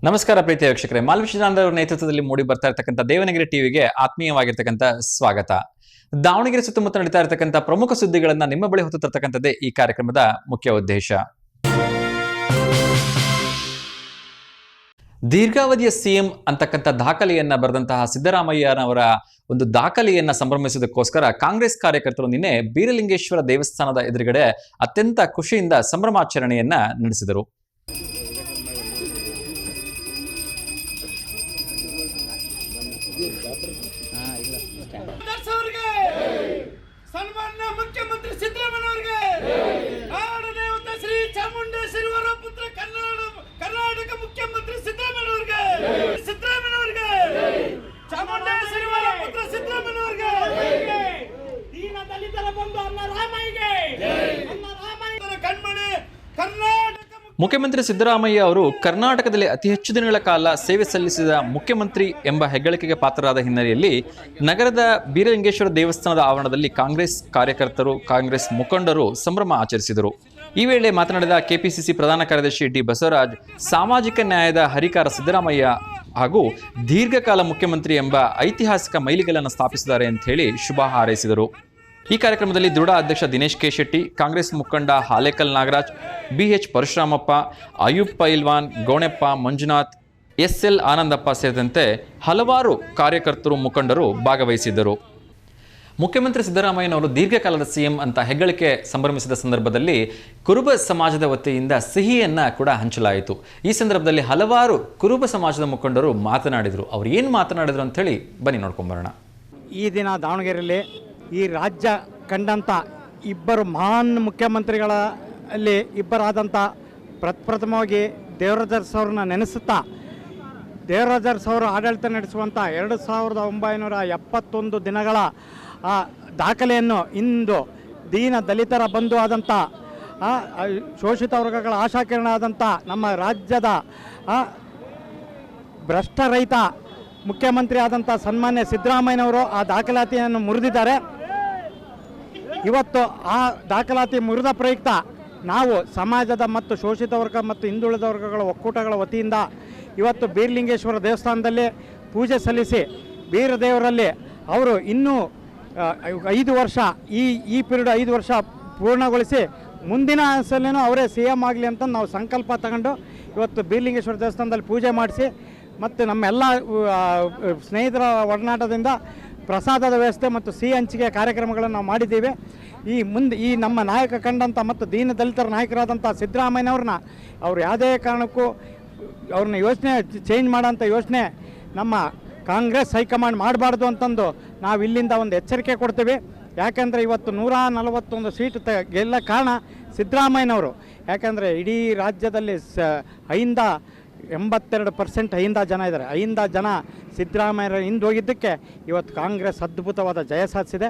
ನಮಸ್ಕಾರ ಪ್ರೀತಿಯ ವೀಕ್ಷಕರೇ, ಮಾಲ್ವಿಶಾನಂದ ಅವರ ನೇತೃತ್ವದಲ್ಲಿ ಮೂಡಿ ಬರ್ತಾ ಇರತಕ್ಕಂಥ ದೇವನಗಿರಿ ಟಿವಿಗೆ ಆತ್ಮೀಯವಾಗಿರ್ತಕ್ಕಂಥ ಸ್ವಾಗತ. ದಾವಣಗೆರೆ ಸುತ್ತಮುತ್ತ ನಡೀತಾ ಇರತಕ್ಕಂಥ ಪ್ರಮುಖ ಸುದ್ದಿಗಳನ್ನ ನಿಮ್ಮ ಬಳಿ ಹೊತ್ತು ತರ್ತಕ್ಕಂಥದ್ದೇ ಈ ಕಾರ್ಯಕ್ರಮದ ಮುಖ್ಯ ಉದ್ದೇಶ. ದೀರ್ಘಾವಧಿಯ ಸಿಎಂ ಅಂತಕ್ಕಂಥ ದಾಖಲೆಯನ್ನ ಬರೆದಂತಹ ಸಿದ್ದರಾಮಯ್ಯನವರ ಒಂದು ದಾಖಲೆಯನ್ನ ಸಂಭ್ರಮಿಸುವುದಕ್ಕೋಸ್ಕರ ಕಾಂಗ್ರೆಸ್ ಕಾರ್ಯಕರ್ತರು ನಿನ್ನೆ ಬೀರಲಿಂಗೇಶ್ವರ ದೇವಸ್ಥಾನದ ಎದುರುಗಡೆ ಅತ್ಯಂತ ಖುಷಿಯಿಂದ ಸಂಭ್ರಮಾಚರಣೆಯನ್ನ ನಡೆಸಿದರು. ಸನ್ಮಾನ್ಯ ಮುಖ್ಯಮಂತ್ರಿ ಸಿದ್ದರಾಮಯ್ಯ ಅವರಿಗೆ, ನಾಡದೇವತೆ ಶ್ರೀ ಚಾಮುಂಡೇಶ್ವರಿ ಪುತ್ರ ಕರ್ನಾಟಕ ಮುಖ್ಯಮಂತ್ರಿ ಸಿದ್ದರಾಮಯ್ಯ ಅವರಿಗೆ, ಚಾಮುಂಡೇಶ್ವರಿ ಪುತ್ರ ಸಿದ್ದರಾಮಯ್ಯ ಅವರಿಗೆ, ದೀನ ದಲಿತರ ಬಂಧು ಅನ್ನ ರಾಮಯ್ಯಗೆ, ಕಣ್ಮಣಿ ಕರ್ನಾಟಕ. ಮುಖ್ಯಮಂತ್ರಿ ಸಿದ್ದರಾಮಯ್ಯ ಅವರು ಕರ್ನಾಟಕದಲ್ಲಿ ಅತಿ ಹೆಚ್ಚು ದಿನಗಳ ಕಾಲ ಸೇವೆ ಸಲ್ಲಿಸಿದ ಮುಖ್ಯಮಂತ್ರಿ ಎಂಬ ಹೆಗ್ಗಳಿಕೆಗೆ ಪಾತ್ರರಾದ ಹಿನ್ನೆಲೆಯಲ್ಲಿ ನಗರದ ಬೀರಲಿಂಗೇಶ್ವರ ದೇವಸ್ಥಾನದ ಆವರಣದಲ್ಲಿ ಕಾಂಗ್ರೆಸ್ ಕಾರ್ಯಕರ್ತರು, ಕಾಂಗ್ರೆಸ್ ಮುಖಂಡರು ಸಂಭ್ರಮ ಆಚರಿಸಿದರು. ಈ ವೇಳೆ ಮಾತನಾಡಿದ ಕೆಪಿಸಿಸಿ ಪ್ರಧಾನ ಕಾರ್ಯದರ್ಶಿ ಡಿ ಬಸವರಾಜ್, ಸಾಮಾಜಿಕ ನ್ಯಾಯದ ಹರಿಕಾರ ಸಿದ್ದರಾಮಯ್ಯ ಹಾಗೂ ದೀರ್ಘಕಾಲ ಮುಖ್ಯಮಂತ್ರಿ ಎಂಬ ಐತಿಹಾಸಿಕ ಮೈಲಿಗಲ್ಲನ್ನು ಸ್ಥಾಪಿಸಿದ್ದಾರೆ ಅಂತ ಹೇಳಿ ಶುಭ ಹಾರೈಸಿದರು. ಈ ಕಾರ್ಯಕ್ರಮದಲ್ಲಿ ದೃಢ ಅಧ್ಯಕ್ಷ ದಿನೇಶ್ ಕೆ ಶೆಟ್ಟಿ, ಕಾಂಗ್ರೆಸ್ ಮುಖಂಡ ಹಾಲೇಕಲ್ ನಾಗರಾಜ್, ಬಿಎಚ್ ಪರಶುರಾಮಪ್ಪ, ಅಯೂಬ್ ಪೈಲ್ವಾನ್, ಗೋಣೆಪ್ಪ, ಮಂಜುನಾಥ್, ಎಸ್ಎಲ್ ಆನಂದಪ್ಪ ಸೇರಿದಂತೆ ಹಲವಾರು ಕಾರ್ಯಕರ್ತರು, ಮುಖಂಡರು ಭಾಗವಹಿಸಿದ್ದರು. ಮುಖ್ಯಮಂತ್ರಿ ಸಿದ್ದರಾಮಯ್ಯನವರು ದೀರ್ಘಕಾಲದ ಸಿಎಂ ಅಂತ ಹೆಗ್ಗಳಿಕೆ ಸಂಭ್ರಮಿಸಿದ ಸಂದರ್ಭದಲ್ಲಿ ಕುರುಬ ಸಮಾಜದ ವತಿಯಿಂದ ಸಿಹಿಯನ್ನ ಕೂಡ ಹಂಚಲಾಯಿತು. ಈ ಸಂದರ್ಭದಲ್ಲಿ ಹಲವಾರು ಕುರುಬ ಸಮಾಜದ ಮುಖಂಡರು ಮಾತನಾಡಿದರು. ಅವ್ರು ಏನು ಮಾತನಾಡಿದ್ರು ಅಂತ ಹೇಳಿ ಬನ್ನಿ ನೋಡ್ಕೊಂಬರೋಣ. ಈ ದಿನ ದಾವಣಗೆರೆಯಲ್ಲಿ ಈ ರಾಜ್ಯ ಕಂಡಂಥ ಇಬ್ಬರು ಮಹಾನ್ ಮುಖ್ಯಮಂತ್ರಿಗಳಲ್ಲಿ ಇಬ್ಬರಾದಂಥ ಪ್ರಪ್ರಥಮವಾಗಿ ದೇವರಾಜ ಅವ್ರನ್ನ ನೆನೆಸುತ್ತಾ, ದೇವರಾಜ ಅವರು ಆಡಳಿತ ನಡೆಸುವಂಥ 2971 ದಿನಗಳ ದಾಖಲೆಯನ್ನು ಇಂದು ದೀನ ದಲಿತರ ಬಂಧು ಆದಂಥ ಶೋಷಿತ ವರ್ಗಗಳ ಆಶಾಕಿರಣ ಆದಂಥ ನಮ್ಮ ರಾಜ್ಯದ ಭ್ರಷ್ಟರಹಿತ ಮುಖ್ಯಮಂತ್ರಿ ಆದಂಥ ಸನ್ಮಾನ್ಯ ಸಿದ್ದರಾಮಯ್ಯನವರು ಆ ದಾಖಲಾತಿಯನ್ನು ಮುರಿದಿದ್ದಾರೆ. ಇವತ್ತು ಆ ದಾಖಲಾತಿ ಮುರಿದ ಪ್ರಯುಕ್ತ ನಾವು ಸಮಾಜದ ಮತ್ತು ಶೋಷಿತ ವರ್ಗ ಮತ್ತು ಹಿಂದುಳಿದ ವರ್ಗಗಳ ಒಕ್ಕೂಟಗಳ ವತಿಯಿಂದ ಇವತ್ತು ಬೀರಲಿಂಗೇಶ್ವರ ದೇವಸ್ಥಾನದಲ್ಲಿ ಪೂಜೆ ಸಲ್ಲಿಸಿ ಬೀರದೇವರಲ್ಲಿ ಅವರು ಇನ್ನೂ 5 ವರ್ಷ ಈ ಪೀರಿಯಡ್ 5 ವರ್ಷ ಪೂರ್ಣಗೊಳಿಸಿ ಮುಂದಿನ ಸಲನೂ ಅವರೇ CM ಆಗಲಿ ಅಂತ ನಾವು ಸಂಕಲ್ಪ ತಗೊಂಡು ಇವತ್ತು ಬೀರಲಿಂಗೇಶ್ವರ ದೇವಸ್ಥಾನದಲ್ಲಿ ಪೂಜೆ ಮಾಡಿಸಿ ಮತ್ತು ನಮ್ಮೆಲ್ಲ ಸ್ನೇಹಿತರ ಒಡನಾಟದಿಂದ ಪ್ರಸಾದದ ವ್ಯವಸ್ಥೆ ಮತ್ತು ಸಿಹಿ ಹಂಚಿಕೆ ಕಾರ್ಯಕ್ರಮಗಳನ್ನು ನಾವು ಮಾಡಿದ್ದೀವಿ. ಈ ನಮ್ಮ ನಾಯಕ ಕಂಡಂಥ ಮತ್ತು ದೀನ ದಲಿತರ ನಾಯಕರಾದಂಥ ಸಿದ್ದರಾಮಯ್ಯನವ್ರನ್ನ ಅವ್ರು ಯಾವುದೇ ಕಾರಣಕ್ಕೂ ಅವ್ರನ್ನ ಯೋಚನೆ ಚೇಂಜ್ ಮಾಡೋಂಥ ಯೋಚನೆ ನಮ್ಮ ಕಾಂಗ್ರೆಸ್ ಹೈಕಮಾಂಡ್ ಮಾಡಬಾರ್ದು ಅಂತಂದು ನಾವು ಇಲ್ಲಿಂದ ಒಂದು ಎಚ್ಚರಿಕೆ ಕೊಡ್ತೀವಿ. ಯಾಕೆಂದರೆ ಇವತ್ತು 141 ಸೀಟ್ ಗೆಲ್ಲ ಕಾರಣ ಸಿದ್ದರಾಮಯ್ಯನವರು. ಯಾಕೆಂದರೆ ಇಡೀ ರಾಜ್ಯದಲ್ಲಿ 82% ಅಹಿಂದ ಜನ ಇದ್ದಾರೆ. ಅಹಿಂದ ಜನ ಸಿದ್ದರಾಮಯ್ಯರ ಹಿಂದೆ ಹೋಗಿದ್ದಕ್ಕೆ ಇವತ್ತು ಕಾಂಗ್ರೆಸ್ ಅದ್ಭುತವಾದ ಜಯ ಸಾಧಿಸಿದೆ.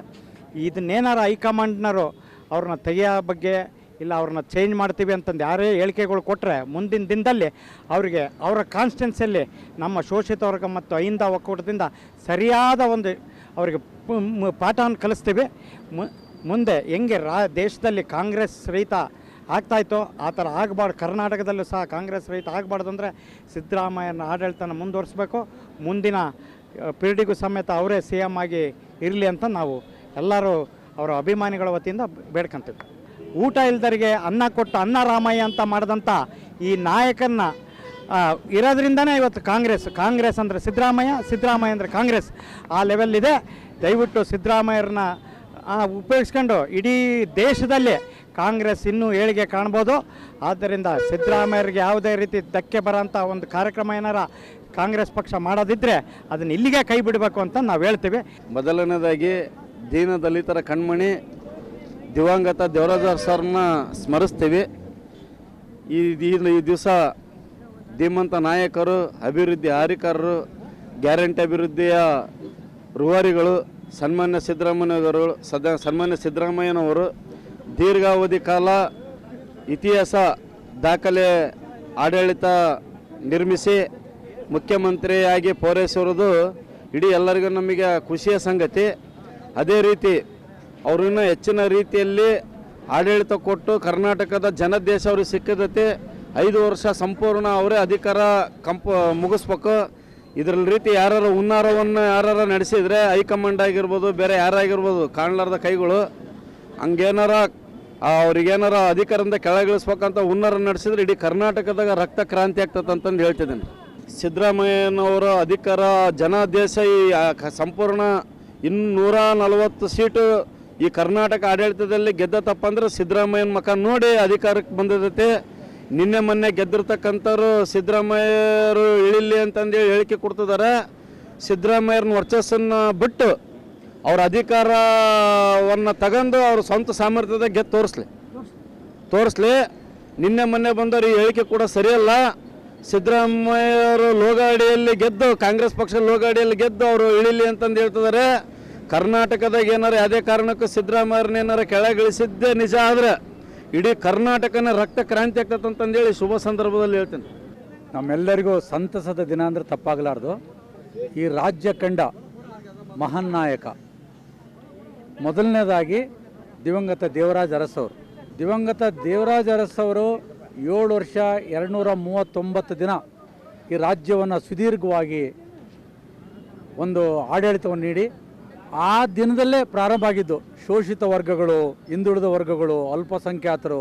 ಇದನ್ನೇನಾರ ಹೈಕಮಾಂಡ್ನವರು ಅವ್ರನ್ನ ತೆಗೆಯೋ ಬಗ್ಗೆ ಇಲ್ಲ ಅವ್ರನ್ನ ಚೇಂಜ್ ಮಾಡ್ತೀವಿ ಅಂತಂದು ಯಾರೇ ಹೇಳಿಕೆಗಳು ಕೊಟ್ಟರೆ ಮುಂದಿನ ದಿನದಲ್ಲಿ ಅವರಿಗೆ ಅವರ ಕಾನ್ಸ್ಟಿಟ್ಯೂನ್ಸಿಯಲ್ಲಿ ನಮ್ಮ ಶೋಷಿತ ವರ್ಗ ಮತ್ತು ಅಹಿಂದ ಒಕ್ಕೂಟದಿಂದ ಸರಿಯಾದ ಒಂದು ಅವರಿಗೆ ಪಾಠವನ್ನು ಕಲಿಸ್ತೀವಿ. ಮುಂದೆ ಹೆಂಗೆ ದೇಶದಲ್ಲಿ ಕಾಂಗ್ರೆಸ್ ರಹಿತ ಆಗ್ತಾಯಿತ್ತು ಆ ಥರ ಆಗಬಾರ್ದು. ಕರ್ನಾಟಕದಲ್ಲೂ ಸಹ ಕಾಂಗ್ರೆಸ್ ರಹಿತ ಆಗಬಾರ್ದು ಅಂದರೆ ಸಿದ್ದರಾಮಯ್ಯನ ಆಡಳಿತನ ಮುಂದುವರಿಸಬೇಕು. ಮುಂದಿನ ಪೀಳಿಗೆಗೂ ಸಮೇತ ಅವರೇ CM ಆಗಿ ಇರಲಿ ಅಂತ ನಾವು ಎಲ್ಲರೂ ಅವರ ಅಭಿಮಾನಿಗಳ ವತಿಯಿಂದ ಬೇಡ್ಕೊಂತೀವಿ. ಊಟ ಇಲ್ದರಿಗೆ ಅನ್ನ ಕೊಟ್ಟು ಅನ್ನ ರಾಮಯ್ಯ ಅಂತ ಮಾಡಿದಂಥ ಈ ನಾಯಕನ ಇರೋದ್ರಿಂದನೇ ಇವತ್ತು ಕಾಂಗ್ರೆಸ್ ಅಂದರೆ ಸಿದ್ದರಾಮಯ್ಯ ಅಂದರೆ ಕಾಂಗ್ರೆಸ್ ಆ ಲೆವೆಲ್ ಇದೆ. ದಯವಿಟ್ಟು ಸಿದ್ದರಾಮಯ್ಯರನ್ನ ಉಪಯೋಗಿಸ್ಕೊಂಡು ಇಡೀ ದೇಶದಲ್ಲಿ ಕಾಂಗ್ರೆಸ್ ಇನ್ನೂ ಏಳಿಗೆ ಕಾಣ್ಬೋದು. ಆದ್ದರಿಂದ ಸಿದ್ದರಾಮಯ್ಯರಿಗೆ ಯಾವುದೇ ರೀತಿ ಧಕ್ಕೆ ಬರೋಂಥ ಒಂದು ಕಾರ್ಯಕ್ರಮ ಏನಾರ ಕಾಂಗ್ರೆಸ್ ಪಕ್ಷ ಮಾಡೋದಿದ್ದರೆ ಅದನ್ನು ಇಲ್ಲಿಗೆ ಕೈ ಬಿಡಬೇಕು ಅಂತ ನಾವು ಹೇಳ್ತೀವಿ. ಮೊದಲನೇದಾಗಿ ದೀನ ದಲಿತರ ಕಣ್ಮಣಿ ದಿವಂಗತ ದೇವರಾಜ ಸರ್ನ ಸ್ಮರಿಸ್ತೀವಿ. ಈ ದಿವಸ ಧೀಮಂತ ನಾಯಕರು, ಅಭಿವೃದ್ಧಿ ಹರಿಕಾರರು, ಗ್ಯಾರಂಟಿ ಅಭಿವೃದ್ಧಿಯ ರೂವಾರಿಗಳು, ಸನ್ಮಾನ್ಯ ಸಿದ್ದರಾಮಯ್ಯನವರು ದೀರ್ಘಾವಧಿ ಕಾಲ ಇತಿಹಾಸ ದಾಖಲೆ ಆಡಳಿತ ನಿರ್ಮಿಸಿ ಮುಖ್ಯಮಂತ್ರಿಯಾಗಿ ಪೂರೈಸಿರುವುದು ಇಡೀ ಎಲ್ಲರಿಗೂ ನಮಗೆ ಖುಷಿಯ ಸಂಗತಿ. ಅದೇ ರೀತಿ ಅವರು ಇನ್ನೂ ಹೆಚ್ಚಿನ ರೀತಿಯಲ್ಲಿ ಆಡಳಿತ ಕೊಟ್ಟು ಕರ್ನಾಟಕದ ಜನದೇಶ ಅವ್ರಿಗೆ ಸಿಕ್ಕಿದತೆ 5 ವರ್ಷ ಸಂಪೂರ್ಣ ಅವರೇ ಅಧಿಕಾರ ಮುಗಿಸ್ಬೇಕು. ಇದರಲ್ಲಿ ರೀತಿ ಯಾರು ಹುನ್ನಾರವನ್ನು ಯಾರು ನಡೆಸಿದರೆ ಹೈಕಮಾಂಡ್ ಆಗಿರ್ಬೋದು, ಬೇರೆ ಯಾರಾಗಿರ್ಬೋದು, ಕಾಣಲಾರ್ದ ಕೈಗಳು ಹಂಗೇನಾರ ಅವ್ರಿಗೇನಾರ ಅಧಿಕಾರದಿಂದ ಕೆಳಗಿಳಿಸ್ಬೇಕಂತ ಹುನ್ನಾರ ನಡೆಸಿದ್ರೆ ಇಡೀ ಕರ್ನಾಟಕದಾಗ ರಕ್ತ ಕ್ರಾಂತಿ ಆಗ್ತದೆ ಅಂತಂದು ಹೇಳ್ತಿದ್ದೀನಿ. ಸಿದ್ದರಾಮಯ್ಯನವರ ಅಧಿಕಾರ ಜನಾದೇಶ ಈ ಸಂಪೂರ್ಣ 140 ಸೀಟು ಈ ಕರ್ನಾಟಕ ಆಡಳಿತದಲ್ಲಿ ಗೆದ್ದತಪ್ಪ ಅಂದ್ರೆ ಸಿದ್ದರಾಮಯ್ಯನ ಮಕ ನೋಡಿ ಅಧಿಕಾರಕ್ಕೆ ಬಂದಿದ್ದೈತೆ. ನಿನ್ನೆ ಮೊನ್ನೆ ಗೆದ್ದಿರ್ತಕ್ಕಂಥವ್ರು ಸಿದ್ದರಾಮಯ್ಯರು ಇಳಿಲಿ ಅಂತಂದೇಳಿ ಹೇಳಿಕೆ ಕೊಡ್ತಿದ್ದಾರೆ. ಸಿದ್ದರಾಮಯ್ಯರನ್ನ ವರ್ಚಸ್ಸನ್ನು ಬಿಟ್ಟು ಅವ್ರ ಅಧಿಕಾರವನ್ನು ತಗೊಂಡು ಅವ್ರ ಸ್ವಂತ ಸಾಮರ್ಥ್ಯದ ಗೆದ್ದು ತೋರಿಸ್ಲಿ. ನಿನ್ನೆ ಮೊನ್ನೆ ಬಂದವರು ಈ ಹೇಳಿಕೆ ಕೂಡ ಸರಿಯಲ್ಲ. ಸಿದ್ದರಾಮಯ್ಯವರು ಲೋಗಾಡಿಯಲ್ಲಿ ಗೆದ್ದು, ಕಾಂಗ್ರೆಸ್ ಪಕ್ಷ ಲೋಗಾಡಿಯಲ್ಲಿ ಗೆದ್ದು ಅವರು ಇಳಿಲಿ ಅಂತಂದು ಹೇಳ್ತಿದ್ದಾರೆ. ಕರ್ನಾಟಕದಾಗ ಏನಾರು ಯಾವುದೇ ಕಾರಣಕ್ಕೂ ಸಿದ್ದರಾಮಯ್ಯರನ್ನೇನಾರು ಕೆಳಗಿಳಿಸಿದ್ದೇ ನಿಜ ಆದರೆ ಇಡೀ ಕರ್ನಾಟಕನ ರಕ್ತ ಕ್ರಾಂತಿ ಆಗ್ತದೆ ಅಂತಂದೇಳಿ ಶುಭ ಸಂದರ್ಭದಲ್ಲಿ ಹೇಳ್ತೇನೆ. ನಮ್ಮೆಲ್ಲರಿಗೂ ಸಂತಸದ ದಿನ ಅಂದರೆ ತಪ್ಪಾಗಲಾರ್ದು. ಈ ರಾಜ್ಯ ಕಂಡ ಮಹಾನ್ ನಾಯಕ ಮೊದಲನೇದಾಗಿ ದಿವಂಗತ ದೇವರಾಜ ಅರಸವರು. ದಿವಂಗತ ದೇವರಾಜ ಅರಸವರು 7 ವರ್ಷ 239 ದಿನ ಈ ರಾಜ್ಯವನ್ನು ಸುದೀರ್ಘವಾಗಿ ಒಂದು ಆಡಳಿತವನ್ನು ನೀಡಿ ಆ ದಿನದಲ್ಲೇ ಪ್ರಾರಂಭ ಆಗಿದ್ದು ಶೋಷಿತ ವರ್ಗಗಳು, ಹಿಂದುಳಿದ ವರ್ಗಗಳು, ಅಲ್ಪಸಂಖ್ಯಾತರು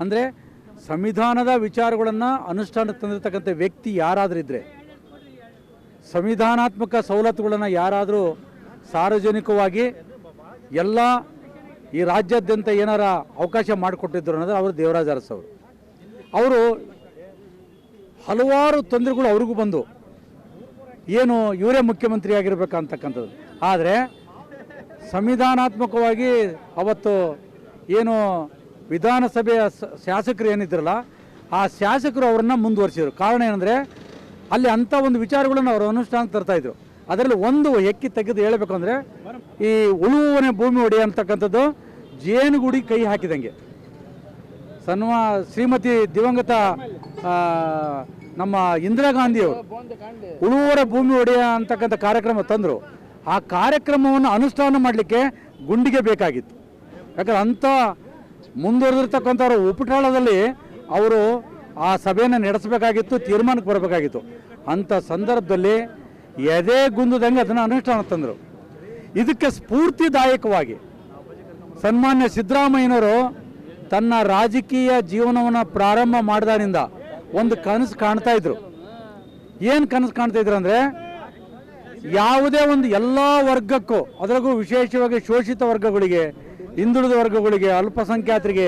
ಅಂದರೆ ಸಂವಿಧಾನದ ವಿಚಾರಗಳನ್ನು ಅನುಷ್ಠಾನಕ್ಕೆ ತಂದಿರತಕ್ಕಂಥ ವ್ಯಕ್ತಿ ಯಾರಾದರೂ ಇದ್ದರೆ, ಸಂವಿಧಾನಾತ್ಮಕ ಸವಲತ್ತುಗಳನ್ನು ಯಾರಾದರೂ ಸಾರ್ವಜನಿಕವಾಗಿ ಎಲ್ಲ ಈ ರಾಜ್ಯಾದ್ಯಂತ ಏನಾರ ಅವಕಾಶ ಮಾಡಿಕೊಟ್ಟಿದ್ರು ಅನ್ನೋದು ಅವರು ದೇವರಾಜ ಅರಸವರು. ಅವರು ಹಲವಾರು ತೊಂದರೆಗಳು ಅವ್ರಿಗೂ ಬಂದು ಏನು ಇವರೇ ಮುಖ್ಯಮಂತ್ರಿ ಆಗಿರ್ಬೇಕಂತಕ್ಕಂಥದ್ದು. ಆದರೆ ಸಂವಿಧಾನಾತ್ಮಕವಾಗಿ ಅವತ್ತು ಏನು ವಿಧಾನಸಭೆಯ ಶಾಸಕರು ಏನಿದ್ರಲ್ಲ ಆ ಶಾಸಕರು ಅವರನ್ನು ಮುಂದುವರಿಸಿದರು. ಕಾರಣ ಏನಂದರೆ ಅಲ್ಲಿ ಅಂಥ ಒಂದು ವಿಚಾರಗಳನ್ನು ಅವರು ಅನುಷ್ಠಾನಕ್ಕೆ ತರ್ತಾಯಿದ್ರು. ಅದರಲ್ಲಿ ಒಂದು ಎಕ್ಕಿ ತೆಗೆದು ಹೇಳಬೇಕು ಅಂದರೆ ಈ ಉಳುವನೆ ಭೂಮಿ ಒಡೆಯ ಅಂತಕ್ಕಂಥದ್ದು ಜೇನುಗುಡಿ ಕೈ ಹಾಕಿದಂಗೆ. ಶ್ರೀಮತಿ ದಿವಂಗತ ನಮ್ಮ ಇಂದಿರಾ ಗಾಂಧಿಯವರು ಉಳುವರ ಭೂಮಿ ಒಡೆಯ ಅಂತಕ್ಕಂಥ ಕಾರ್ಯಕ್ರಮ ತಂದರು. ಆ ಕಾರ್ಯಕ್ರಮವನ್ನು ಅನುಷ್ಠಾನ ಮಾಡಲಿಕ್ಕೆ ಗುಂಡಿಗೆ ಬೇಕಾಗಿತ್ತು. ಯಾಕಂದ್ರೆ ಅಂಥ ಮುಂದುವರೆದಿರ್ತಕ್ಕಂಥವ್ರು ಉಪಟಾಳದಲ್ಲಿ ಅವರು ಆ ಸಭೆಯನ್ನು ನಡೆಸಬೇಕಾಗಿತ್ತು, ತೀರ್ಮಾನಕ್ಕೆ ಬರಬೇಕಾಗಿತ್ತು. ಅಂಥ ಸಂದರ್ಭದಲ್ಲಿ ಎದೆ ಗುಂದದಂಗೆ ಅದನ್ನು ಅನುಷ್ಠಾನ ತಂದರು. ಇದಕ್ಕೆ ಸ್ಫೂರ್ತಿದಾಯಕವಾಗಿ ಸನ್ಮಾನ್ಯ ಸಿದ್ದರಾಮಯ್ಯನವರು ತನ್ನ ರಾಜಕೀಯ ಜೀವನವನ್ನು ಪ್ರಾರಂಭ ಮಾಡಿದಾನಿಂದ ಒಂದು ಕನಸು ಕಾಣ್ತಾ ಇದ್ರು. ಏನು ಕನಸು ಕಾಣ್ತಾ ಇದ್ರು ಅಂದರೆ ಯಾವುದೇ ಒಂದು ಎಲ್ಲ ವರ್ಗಕ್ಕೂ, ಅದರಾಗೂ ವಿಶೇಷವಾಗಿ ಶೋಷಿತ ವರ್ಗಗಳಿಗೆ, ಹಿಂದುಳಿದ ವರ್ಗಗಳಿಗೆ, ಅಲ್ಪಸಂಖ್ಯಾತರಿಗೆ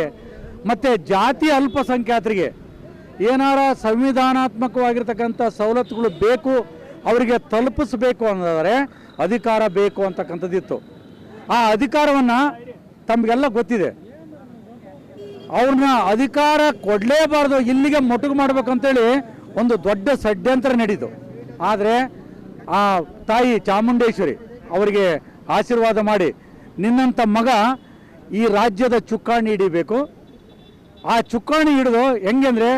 ಮತ್ತು ಜಾತಿ ಅಲ್ಪಸಂಖ್ಯಾತರಿಗೆ ಏನಾರ ಸಂವಿಧಾನಾತ್ಮಕವಾಗಿರ್ತಕ್ಕಂಥ ಸವಲತ್ತುಗಳು ಬೇಕು, ಅವರಿಗೆ ತಲುಪಿಸಬೇಕು ಅನ್ನೋದಾದರೆ ಅಧಿಕಾರ ಬೇಕು ಅಂತಕ್ಕಂಥದ್ದಿತ್ತು. ಆ ಅಧಿಕಾರವನ್ನು ತಮಗೆಲ್ಲ ಗೊತ್ತಿದೆ. ಅವ್ರನ್ನ ಅಧಿಕಾರ ಕೊಡಲೇಬಾರ್ದು, ಇಲ್ಲಿಗೆ ಮೊಟಕು ಮಾಡ್ಬೇಕಂತೇಳಿ ಒಂದು ದೊಡ್ಡ ಷಡ್ಯಂತ್ರ ನಡೀತು. ಆದರೆ ಆ ತಾಯಿ ಚಾಮುಂಡೇಶ್ವರಿ ಅವರಿಗೆ ಆಶೀರ್ವಾದ ಮಾಡಿ ನಿನ್ನಂಥ ಮಗ ಈ ರಾಜ್ಯದ ಚುಕ್ಕಾಣಿ ಹಿಡಿಬೇಕು. ಆ ಚುಕ್ಕಾಣಿ ಹಿಡಿದು ಹೆಂಗೆಂದರೆ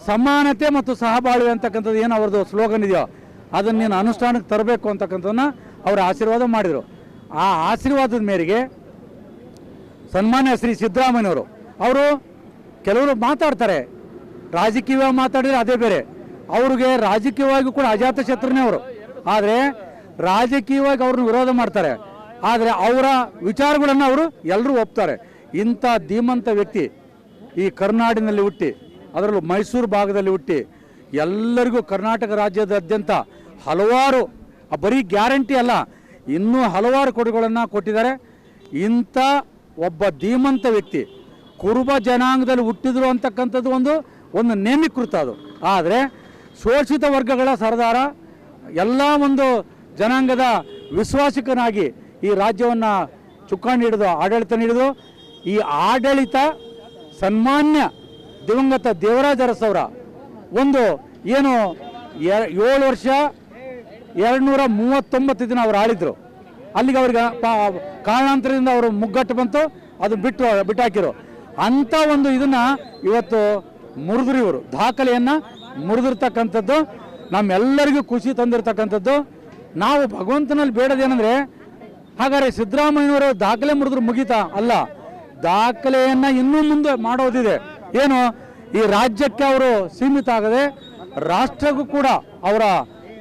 ಸಮಾನತೆ ಮತ್ತು ಸಹಬಾಳ್ವೆ ಅಂತಕ್ಕಂಥದ್ದು ಏನು ಅವ್ರದ್ದು ಸ್ಲೋಗನ್ ಇದೆಯೋ ಅದನ್ನು ನೀನು ಅನುಷ್ಠಾನಕ್ಕೆ ತರಬೇಕು ಅಂತಕ್ಕಂಥದ್ದನ್ನ ಅವರು ಆಶೀರ್ವಾದ ಮಾಡಿದರು. ಆ ಆಶೀರ್ವಾದದ ಮೇರೆಗೆ ಸನ್ಮಾನ್ಯ ಶ್ರೀ ಸಿದ್ದರಾಮಯ್ಯನವರು ಅವರು ಕೆಲವರು ಮಾತಾಡ್ತಾರೆ, ರಾಜಕೀಯವಾಗಿ ಮಾತಾಡಿದರೆ ಅದೇ ಬೇರೆ, ಅವ್ರಿಗೆ ರಾಜಕೀಯವಾಗಿ ಕೂಡ ಅಜಾತ ಶತ್ರುನೇ ಅವರು. ಆದರೆ ರಾಜಕೀಯವಾಗಿ ಅವ್ರನ್ನ ವಿರೋಧ ಮಾಡ್ತಾರೆ, ಆದರೆ ಅವರ ವಿಚಾರಗಳನ್ನು ಅವರು ಎಲ್ಲರೂ ಒಪ್ತಾರೆ. ಇಂಥ ಧೀಮಂತ ವ್ಯಕ್ತಿ ಈ ಕರ್ನಾಡಿನಲ್ಲಿ ಹುಟ್ಟಿ, ಅದರಲ್ಲೂ ಮೈಸೂರು ಭಾಗದಲ್ಲಿ ಹುಟ್ಟಿ ಎಲ್ಲರಿಗೂ ಕರ್ನಾಟಕ ರಾಜ್ಯದಾದ್ಯಂತ ಹಲವಾರು ಬರೀ ಗ್ಯಾರಂಟಿ ಅಲ್ಲ, ಇನ್ನೂ ಹಲವಾರು ಕೊಡುಗೆಗಳನ್ನು ಕೊಟ್ಟಿದ್ದಾರೆ. ಇಂಥ ಒಬ್ಬ ಧೀಮಂತ ವ್ಯಕ್ತಿ ಕುರುಬ ಜನಾಂಗದಲ್ಲಿ ಹುಟ್ಟಿದ್ರು ಅಂತಕ್ಕಂಥದ್ದು ಒಂದು ನೇಮೀಕೃತ ಅದು. ಆದರೆ ಶೋಷಿತ ವರ್ಗಗಳ ಸರದಾರ, ಎಲ್ಲ ಒಂದು ಜನಾಂಗದ ವಿಶ್ವಾಸಿಕನಾಗಿ ಈ ರಾಜ್ಯವನ್ನು ಚುಕ್ಕಾಣಿ ಹಿಡಿದು ಆಡಳಿತ ನೀಡಿದು. ಈ ಆಡಳಿತ ಸನ್ಮಾನ್ಯ ದಿವಂಗತ ದೇವರಾಜ ಅರಸವರ ಒಂದು ಏನು 7 ವರ್ಷ 239 ದಿನ ಅವರು ಆಳಿದ್ರು. ಅಲ್ಲಿಗೆ ಅವ್ರಿಗೆ ಕಾರಣಾಂತರದಿಂದ ಅವರು ಮುಗ್ಗಟ್ಟು ಬಂತು, ಅದು ಬಿಟ್ಟಾಕಿರು. ಅಂಥ ಒಂದು ಇದನ್ನು ಇವತ್ತು ಮುರಿದ್ರು. ಇವರು ದಾಖಲೆಯನ್ನು ಮುರಿದಿರ್ತಕ್ಕಂಥದ್ದು ನಮ್ಮೆಲ್ಲರಿಗೂ ಖುಷಿ ತಂದಿರತಕ್ಕಂಥದ್ದು. ನಾವು ಭಗವಂತನಲ್ಲಿ ಬೇಡದೇನೆಂದರೆ ಹಾಗಾದರೆ ಸಿದ್ದರಾಮಯ್ಯನವರು ದಾಖಲೆ ಮುರಿದ್ರು ಮುಗೀತಾ? ಅಲ್ಲ, ದಾಖಲೆಯನ್ನು ಇನ್ನೂ ಮುಂದೆ ಮಾಡೋದಿದೆ. ಏನು ಈ ರಾಜ್ಯಕ್ಕೆ ಅವರು ಸೀಮಿತ ಆಗದೆ ರಾಷ್ಟ್ರಕ್ಕೂ ಕೂಡ ಅವರ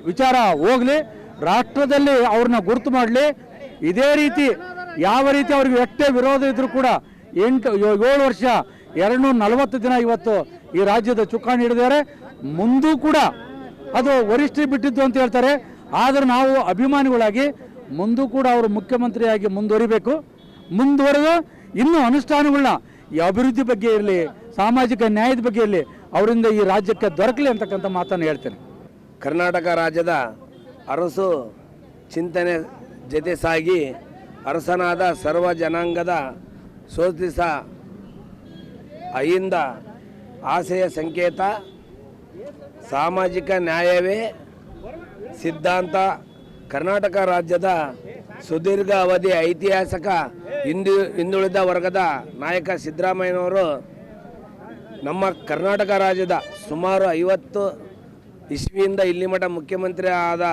ವಿಚಾರ ಹೋಗಲಿ, ರಾಷ್ಟ್ರದಲ್ಲಿ ಅವ್ರನ್ನ ಗುರುತು ಮಾಡಲಿ. ಇದೇ ರೀತಿ ಯಾವ ರೀತಿ ಅವ್ರಿಗೆ ಎಷ್ಟೇ ವಿರೋಧ ಇದ್ರೂ ಕೂಡ 7 ವರ್ಷ 240 ದಿನ ಇವತ್ತು ಈ ರಾಜ್ಯದ ಚುಕ್ಕಾಣಿ ಹಿಡಿದಾರೆ. ಮುಂದೂ ಕೂಡ ಅದು ವರಿಷ್ಠರಿಗೆ ಬಿಟ್ಟಿದ್ದು ಅಂತ ಹೇಳ್ತಾರೆ. ಆದರೆ ನಾವು ಅಭಿಮಾನಿಗಳಾಗಿ ಮುಂದೂ ಕೂಡ ಅವರು ಮುಖ್ಯಮಂತ್ರಿಯಾಗಿ ಮುಂದುವರಿಬೇಕು. ಮುಂದುವರೆದು ಇನ್ನೂ ಅನುಷ್ಠಾನಗಳನ್ನ ಈ ಅಭಿವೃದ್ಧಿ ಬಗ್ಗೆ ಇರಲಿ, ಸಾಮಾಜಿಕ ನ್ಯಾಯದ ಬಗ್ಗೆ ಇರಲಿ, ಅವರಿಂದ ಈ ರಾಜ್ಯಕ್ಕೆ ದೊರಕಲಿ ಅಂತಕ್ಕಂಥ ಮಾತನ್ನು ಹೇಳ್ತೇನೆ. ಕರ್ನಾಟಕ ರಾಜ್ಯದ ಅರಸು ಚಿಂತನೆ ಜೊತೆ ಸಾಗಿ ಅರಸನಾದ ಸರ್ವ ಜನಾಂಗದ ಶೋಧಿಸ ಅಹಿಂದ ಆಸೆಯ ಸಂಕೇತ ಸಾಮಾಜಿಕ ನ್ಯಾಯವೇ ಸಿದ್ಧಾಂತ. ಕರ್ನಾಟಕ ರಾಜ್ಯದ ಸುದೀರ್ಘ ಅವಧಿ ಐತಿಹಾಸಿಕ ಹಿಂದುಳಿದ ವರ್ಗದ ನಾಯಕ ಸಿದ್ದರಾಮಯ್ಯನವರು ನಮ್ಮ ಕರ್ನಾಟಕ ರಾಜ್ಯದ ಸುಮಾರು 50 ಇಸ್ವಿಯಿಂದ ಇಲ್ಲಿ ಮಠ ಮುಖ್ಯಮಂತ್ರಿ ಆದ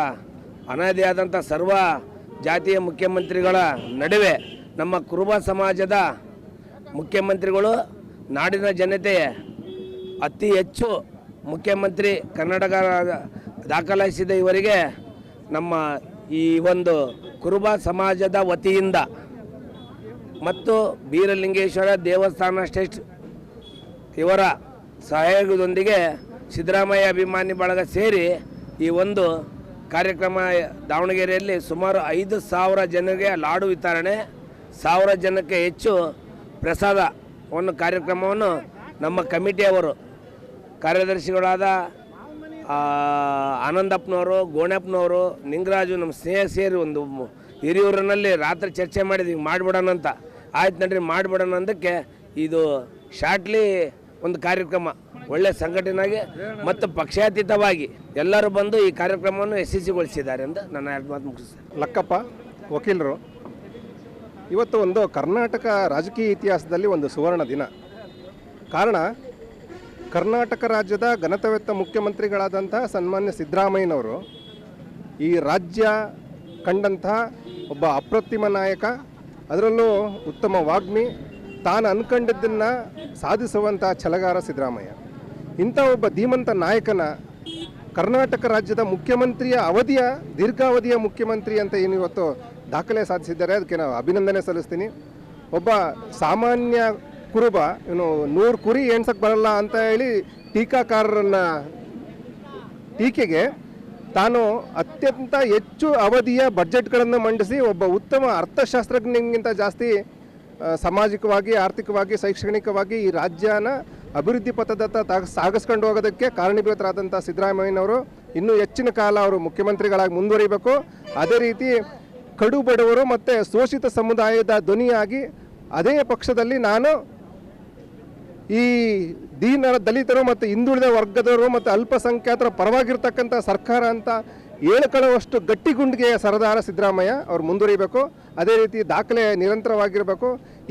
ಅನಾದಿಯಾದಂಥ ಸರ್ವ ಜಾತಿಯ ಮುಖ್ಯಮಂತ್ರಿಗಳ ನಡುವೆ ನಮ್ಮ ಕುರುಬ ಸಮಾಜದ ಮುಖ್ಯಮಂತ್ರಿಗಳು ನಾಡಿನ ಜನತೆ ಅತಿ ಹೆಚ್ಚು ಮುಖ್ಯಮಂತ್ರಿ ಕರ್ನಾಟಕ ದಾಖಲಿಸಿದ ಇವರಿಗೆ ನಮ್ಮ ಈ ಒಂದು ಕುರುಬ ಸಮಾಜದ ವತಿಯಿಂದ ಮತ್ತು ಬೀರಲಿಂಗೇಶ್ವರ ದೇವಸ್ಥಾನ ಟ್ರಸ್ಟ್ ಇವರ ಸಹಯೋಗದೊಂದಿಗೆ ಸಿದ್ದರಾಮಯ್ಯ ಅಭಿಮಾನಿ ಬಳಗ ಸೇರಿ ಈ ಒಂದು ಕಾರ್ಯಕ್ರಮ ದಾವಣಗೆರೆಯಲ್ಲಿ ಸುಮಾರು 5,000 ಜನರಿಗೆ ಲಾಡು ವಿತರಣೆ, 1,000 ಜನಕ್ಕೆ ಹೆಚ್ಚು ಪ್ರಸಾದ ಒಂದು ಕಾರ್ಯಕ್ರಮವನ್ನು ನಮ್ಮ ಕಮಿಟಿಯವರು ಕಾರ್ಯದರ್ಶಿಗಳಾದ ಆನಂದಪ್ಪನವರು, ಗೋಣಪ್ಪನವರು, ನಿಂಗರಾಜು ನಮ್ಮ ಸ್ನೇಹ ಸೇರಿ ಒಂದು ಹಿರಿಯೂರಿನಲ್ಲಿ ರಾತ್ರಿ ಚರ್ಚೆ ಮಾಡಿದ್ವಿ ಮಾಡಿಬಿಡೋಣ ಅಂತ. ಆಯ್ತು ನಡ್ರಿ ಮಾಡಿಬಿಡೋಣ ಅಂದಕ್ಕೆ ಇದು ಶಾರ್ಟ್ಲಿ ಒಂದು ಕಾರ್ಯಕ್ರಮ ಒಳ್ಳೆ ಸಂಘಟನೆಯಾಗಿ ಮತ್ತು ಪಕ್ಷಾತೀತವಾಗಿ ಎಲ್ಲರೂ ಬಂದು ಈ ಕಾರ್ಯಕ್ರಮವನ್ನು ಯಶಸ್ವಿಗೊಳಿಸಿದ್ದಾರೆ ಅಂತ ನನ್ನ 2 ಮಾತು ಮುಗಿಸ್ತೇನೆ. ಲಕ್ಕಪ್ಪ ವಕೀಲರು, ಇವತ್ತು ಒಂದು ಕರ್ನಾಟಕ ರಾಜಕೀಯ ಇತಿಹಾಸದಲ್ಲಿ ಒಂದು ಸುವರ್ಣ ದಿನ. ಕಾರಣ ಕರ್ನಾಟಕ ರಾಜ್ಯದ ಘನತೆವೆತ್ತ ಮುಖ್ಯಮಂತ್ರಿಗಳಾದಂಥ ಸನ್ಮಾನ್ಯ ಸಿದ್ದರಾಮಯ್ಯನವರು ಈ ರಾಜ್ಯ ಕಂಡಂತಹ ಒಬ್ಬ ಅಪ್ರತಿಮ ನಾಯಕ, ಅದರಲ್ಲೂ ಉತ್ತಮ ವಾಗ್ಮಿ, ತಾನು ಅಂದ್ಕೊಂಡಿದ್ದನ್ನು ಸಾಧಿಸುವಂಥ ಛಲಗಾರ ಸಿದ್ದರಾಮಯ್ಯ. ಇಂಥ ಒಬ್ಬ ಧೀಮಂತ ನಾಯಕನ ಕರ್ನಾಟಕ ರಾಜ್ಯದ ಮುಖ್ಯಮಂತ್ರಿಯ ದೀರ್ಘಾವಧಿಯ ಮುಖ್ಯಮಂತ್ರಿ ಅಂತ ಏನು ಇವತ್ತು ದಾಖಲೆ ಸಾಧಿಸಿದ್ದಾರೆ, ಅದಕ್ಕೆ ನಾವು ಅಭಿನಂದನೆ ಸಲ್ಲಿಸ್ತೀನಿ. ಒಬ್ಬ ಸಾಮಾನ್ಯ ಕುರುಬ ಏನು 100 ಕುರಿ ಎಣ್ಸಕ್ಕೆ ಬರಲ್ಲ ಅಂತ ಹೇಳಿ ಟೀಕಾಕಾರರನ್ನ ಟೀಕೆಗೆ ತಾನು ಅತ್ಯಂತ ಹೆಚ್ಚು ಅವಧಿಯ ಬಜೆಟ್ಗಳನ್ನು ಮಂಡಿಸಿ ಒಬ್ಬ ಉತ್ತಮ ಅರ್ಥಶಾಸ್ತ್ರಜ್ಞನಿಗಿಂತ ಜಾಸ್ತಿ ಸಾಮಾಜಿಕವಾಗಿ, ಆರ್ಥಿಕವಾಗಿ, ಶೈಕ್ಷಣಿಕವಾಗಿ ಈ ರಾಜ್ಯನ ಅಭಿವೃದ್ಧಿ ಪಥದತ್ತ ಸಾಗಿಸ್ಕೊಂಡು ಹೋಗೋದಕ್ಕೆ ಕಾರಣೀಭೂತರಾದಂಥ ಸಿದ್ದರಾಮಯ್ಯನವರು ಇನ್ನೂ ಹೆಚ್ಚಿನ ಕಾಲ ಅವರು ಮುಖ್ಯಮಂತ್ರಿಗಳಾಗಿ ಮುಂದುವರಿಬೇಕು. ಅದೇ ರೀತಿ ಕಡು ಬಡವರು ಮತ್ತು ಶೋಷಿತ ಸಮುದಾಯದ ಧ್ವನಿಯಾಗಿ ಅದೇ ಪಕ್ಷದಲ್ಲಿ ನಾನು ಈ ದಲಿತರು ಮತ್ತು ಹಿಂದುಳಿದ ವರ್ಗದವರು ಮತ್ತು ಅಲ್ಪಸಂಖ್ಯಾತರ ಪರವಾಗಿರ್ತಕ್ಕಂಥ ಸರ್ಕಾರ ಅಂತ ಹೇಳ್ಕೊಳ್ಳುವಷ್ಟು ಗಟ್ಟಿಗುಂಡಿಗೆಯ ಸರದಾರ ಸಿದ್ದರಾಮಯ್ಯ ಅವರು ಮುಂದುವರಿಬೇಕು. ಅದೇ ರೀತಿ ದಾಖಲೆ ನಿರಂತರವಾಗಿರಬೇಕು.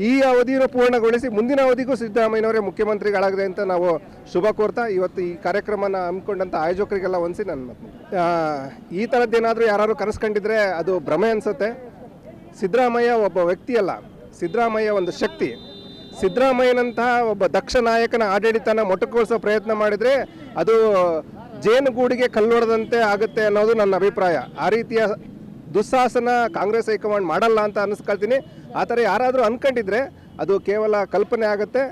ಈ ಅವಧಿಯನ್ನು ಪೂರ್ಣಗೊಳಿಸಿ ಮುಂದಿನ ಅವಧಿಗೂ ಸಿದ್ದರಾಮಯ್ಯನವರೇ ಮುಖ್ಯಮಂತ್ರಿಗಳಾಗಿದೆ ಅಂತ ನಾವು ಶುಭ ಕೋರ್ತಾ ಇವತ್ತು ಈ ಕಾರ್ಯಕ್ರಮನ ಹಮ್ಮಿಕೊಂಡಂಥ ಆಯೋಜಕರಿಗೆಲ್ಲ ಹೊಂದಿಸಿ ನನ್ನ ಈ ಥರದ್ದೇನಾದರೂ ಯಾರು ಕನಸ್ಕೊಂಡಿದ್ರೆ ಅದು ಭ್ರಮೆ ಅನಿಸುತ್ತೆ. ಸಿದ್ದರಾಮಯ್ಯ ಒಬ್ಬ ವ್ಯಕ್ತಿಯಲ್ಲ, ಸಿದ್ದರಾಮಯ್ಯ ಒಂದು ಶಕ್ತಿ. ಸಿದ್ದರಾಮಯ್ಯನಂತಹ ಒಬ್ಬ ದಕ್ಷ ನಾಯಕನ ಆಡಳಿತನ ಮೊಟಕುಗೊಳಿಸೋ ಪ್ರಯತ್ನ ಮಾಡಿದರೆ ಅದು ಜೇನುಗೂಡಿಗೆ ಕಲ್ಲೊಡೆದಂತೆ ಆಗುತ್ತೆ ಅನ್ನೋದು ನನ್ನ ಅಭಿಪ್ರಾಯ. ಆ ರೀತಿಯ ದುಸ್ಸಾಹಸನ ಕಾಂಗ್ರೆಸ್ ಹೈಕಮಾಂಡ್ ಮಾಡಲ್ಲ ಅಂತ ಅನ್ನಿಸ್ಕೊಳ್ತೀನಿ. ಆ ಥರ ಯಾರಾದರೂ ಅಂದ್ಕೊಂಡಿದ್ರೆ ಅದು ಕೇವಲ ಕಲ್ಪನೆ ಆಗುತ್ತೆ.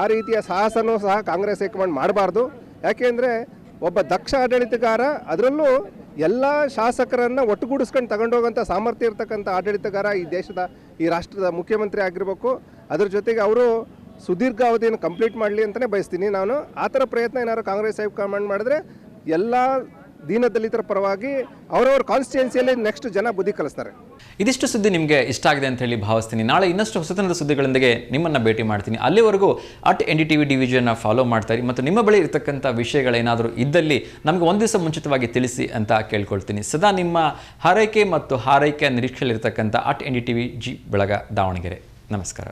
ಆ ರೀತಿಯ ಸಾಹಸನೂ ಸಹ ಕಾಂಗ್ರೆಸ್ ಹೈಕಮಾಂಡ್ ಮಾಡಬಾರ್ದು. ಯಾಕೆಂದರೆ ಒಬ್ಬ ದಕ್ಷ ಆಡಳಿತಗಾರ, ಅದರಲ್ಲೂ ಎಲ್ಲ ಶಾಸಕರನ್ನು ಒಟ್ಟುಗೂಡಿಸ್ಕೊಂಡು ತಗೊಂಡೋಗೋಂಥ ಸಾಮರ್ಥ್ಯ ಇರ್ತಕ್ಕಂಥ ಆಡಳಿತಗಾರ ಈ ದೇಶದ, ಈ ರಾಷ್ಟ್ರದ ಮುಖ್ಯಮಂತ್ರಿ ಆಗಿರಬೇಕು. ಅದ್ರ ಜೊತೆಗೆ ಅವರು ಸುದೀರ್ಘ ಅವಧಿಯನ್ನು ಕಂಪ್ಲೀಟ್ ಮಾಡಲಿ ಅಂತಲೇ ಬಯಸ್ತೀನಿ ನಾನು. ಆ ಥರ ಪ್ರಯತ್ನ ಏನಾದ್ರು ಕಾಂಗ್ರೆಸ್ ಹೈಕಮಾಂಡ್ ಮಾಡಿದ್ರೆ ಎಲ್ಲ ದೀನದಲಿತರ ಪರವಾಗಿ ಅವರವ್ರ ಕಾನ್ಸ್ಟಿಟ್ಯೂನ್ಸಿಯಲ್ಲಿ ನೆಕ್ಸ್ಟ್ ಜನ ಬುದ್ಧಿ ಕಲಿಸ್ತಾರೆ. ಇದಿಷ್ಟು ಸುದ್ದಿ ನಿಮಗೆ ಇಷ್ಟ ಆಗಿದೆ ಅಂತ ಹೇಳಿ ಭಾವಿಸ್ತೀನಿ. ನಾಳೆ ಇನ್ನಷ್ಟು ಹೊಸತನದ ಸುದ್ದಿಗಳೊಂದಿಗೆ ನಿಮ್ಮನ್ನು ಭೇಟಿ ಮಾಡ್ತೀನಿ. ಅಲ್ಲಿವರೆಗೂ NDTV ಡಿವಿಷನ್ನ ಫಾಲೋ ಮಾಡ್ತಾರೆ ಮತ್ತು ನಿಮ್ಮ ಬಳಿ ಇರತಕ್ಕಂಥ ವಿಷಯಗಳೇನಾದರೂ ಇದ್ದಲ್ಲಿ ನಮಗೆ ಒಂದು ದಿವಸ ಮುಂಚಿತವಾಗಿ ತಿಳಿಸಿ ಅಂತ ಕೇಳ್ಕೊಳ್ತೀನಿ. ಸದಾ ನಿಮ್ಮ ಹಾರೈಕೆ ಮತ್ತು ಹಾರೈಕೆಯ ನಿರೀಕ್ಷೆಯಲ್ಲಿರ್ತಕ್ಕಂಥ NDTV ಬೆಳಗ ದಾವಣಗೆರೆ. ನಮಸ್ಕಾರ.